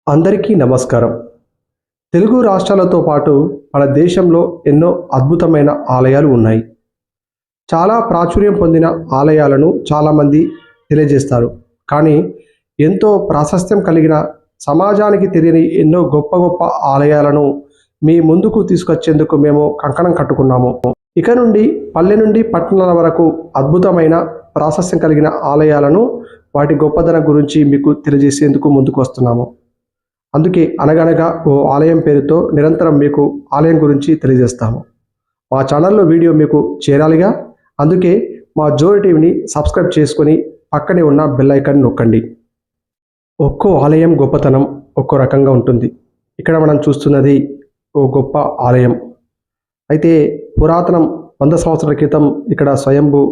అందరికీ నమస్కారం. తెలుగు రాష్ట్రాలతో పాటు మన దేశంలో ఎన్నో అద్భుతమైన ఆలయాలు ఉన్నాయి. చాలా ప్రాచుర్యం పొందిన ఆలయాలను చాలామంది తెలియజేస్తారు. కానీ ఎంతో ప్రాశస్త్యం కలిగిన సమాజానికి తెలియని ఎన్నో గొప్ప గొప్ప ఆలయాలను మీ ముందుకు తీసుకొచ్చేందుకు మేము కంకణం కట్టుకున్నాము. ఇక నుండి పల్లె నుండి పట్టణాల వరకు అద్భుతమైన ప్రాశస్త్యం కలిగిన ఆలయాలను వాటి గొప్పదనం గురించి మీకు తెలియజేసేందుకు ముందుకు వస్తున్నాము. అందుకే అనగనగా ఓ ఆలయం పేరుతో నిరంతరం మీకు ఆలయం గురించి తెలియజేస్తాము. మా ఛానల్లో వీడియో మీకు చేరాలిగా, అందుకే మా జోరి టీవీని సబ్స్క్రైబ్ చేసుకొని పక్కనే ఉన్న బెల్ ఐకాన్ నొక్కండి. ఒక్కో ఆలయం గొప్పతనం ఒక్కో రకంగా ఉంటుంది. ఇక్కడ మనం చూస్తున్నది ఓ గొప్ప ఆలయం. అయితే పురాతనం 100 సంవత్సరాల క్రితం ఇక్కడ స్వయంభూ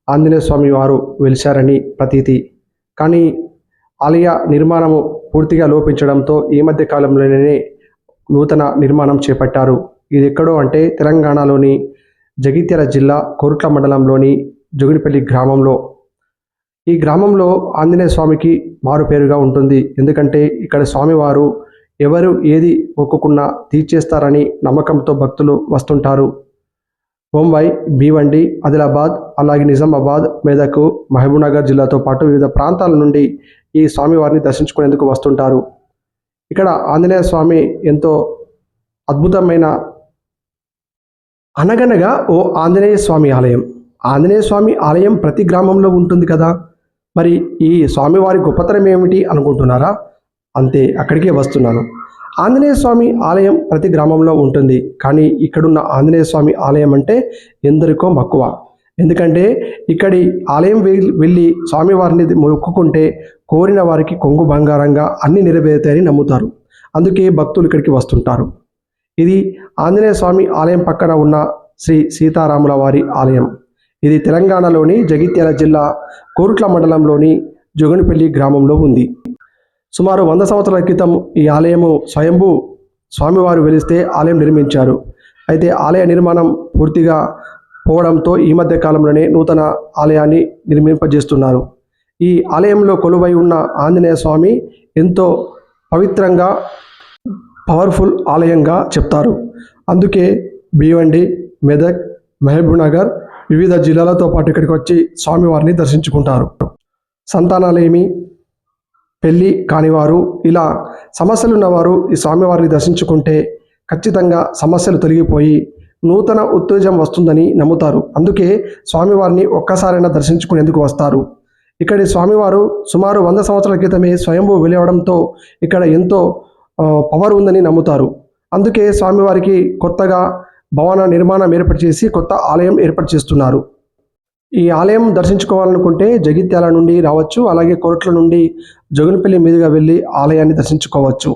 ఆంజనేయ స్వామి వారు వెలిశారని ప్రతీతి. కానీ ఆలయ నిర్మాణము పూర్తిగా లోపించడంతో ఈ మధ్య కాలంలోనే నూతన నిర్మాణం చేపట్టారు. ఇది ఎక్కడో అంటే తెలంగాణలోని జగిత్యాల జిల్లా కోరుట్ల మండలంలోని జోగినిపల్లి గ్రామంలో. ఈ గ్రామంలో ఆంజనేయ స్వామికి మారు పేరుగా ఉంటుంది. ఎందుకంటే ఇక్కడ స్వామివారు ఎవరు ఏది మొక్కుకున్నా తీర్చేస్తారని నమ్మకంతో భక్తులు వస్తుంటారు. ముంబై, భీవండి, ఆదిలాబాద్, అలాగే నిజామాబాద్, మెదక్, మహబూబ్నగర్ జిల్లాతో పాటు వివిధ ప్రాంతాల నుండి ఈ స్వామివారిని దర్శించుకునేందుకు వస్తుంటారు. ఇక్కడ ఆంజనేయ స్వామి ఎంతో అద్భుతమైన అనగనగా ఓ ఆంజనేయ స్వామి ఆలయం. ఆంజనేయ స్వామి ఆలయం ప్రతి గ్రామంలో ఉంటుంది కదా, మరి ఈ స్వామివారి గొప్పతనం ఏమిటి అనుకుంటున్నారా? అంతే, అక్కడికే వస్తున్నాను. ఆంజనేయ స్వామి ఆలయం ప్రతి గ్రామంలో ఉంటుంది. కానీ ఇక్కడున్న ఆంజనేయ స్వామి ఆలయం అంటే ఎందరికో మక్కువ. ఎందుకంటే ఇక్కడి ఆలయం వెళ్ళి స్వామివారిని మొక్కుకుంటే కోరిన వారికి కొంగు బంగారంగా అన్ని నెరవేరుతాయని నమ్ముతారు. అందుకే భక్తులు ఇక్కడికి వస్తుంటారు. ఇది ఆంజనేయ స్వామి ఆలయం పక్కన ఉన్న శ్రీ సీతారాముల వారి ఆలయం. ఇది తెలంగాణలోని జగిత్యాల జిల్లా కోరుట్ల మండలంలోని జోగినిపల్లి గ్రామంలో ఉంది. సుమారు 100 సంవత్సరాల క్రితం ఈ ఆలయము స్వయంభూ స్వామివారు వెలిస్తే ఆలయం నిర్మించారు. అయితే ఆలయ నిర్మాణం పూర్తిగా పోవడంతో ఈ మధ్య కాలంలోనే నూతన ఆలయాన్ని నిర్మింపజేస్తున్నారు. ఈ ఆలయంలో కొలువై ఉన్న ఆంజనేయ స్వామి ఎంతో పవిత్రంగా పవర్ఫుల్ ఆలయంగా చెప్తారు. అందుకే భీవండి, మెదక్, మహబూబ్నగర్ వివిధ జిల్లాలతో పాటు ఇక్కడికి వచ్చి స్వామివారిని దర్శించుకుంటారు. సంతానాలేమి, పెళ్ళి కానివారు, ఇలా సమస్యలు ఉన్నవారు ఈ స్వామివారిని దర్శించుకుంటే ఖచ్చితంగా సమస్యలు తొలగిపోయి నూతన ఉత్తేజం వస్తుందని నమ్ముతారు. అందుకే స్వామివారిని ఒక్కసారైనా దర్శించుకునేందుకు వస్తారు. ఇక్కడి స్వామివారు సుమారు 100 సంవత్సరాల క్రితమే స్వయంభూ వెలియడంతో ఇక్కడ ఎంతో పవర్ ఉందని నమ్ముతారు. అందుకే స్వామివారికి కొత్తగా భవన నిర్మాణం ఏర్పాటు చేసి కొత్త ఆలయం ఏర్పాటు చేస్తున్నారు. ఈ ఆలయం దర్శించుకోవాలనుకుంటే జగిత్యాల నుండి రావచ్చు, అలాగే కోరుట్ల నుండి జోగినిపల్లి మీదుగా వెళ్ళి ఆలయాన్ని దర్శించుకోవచ్చు.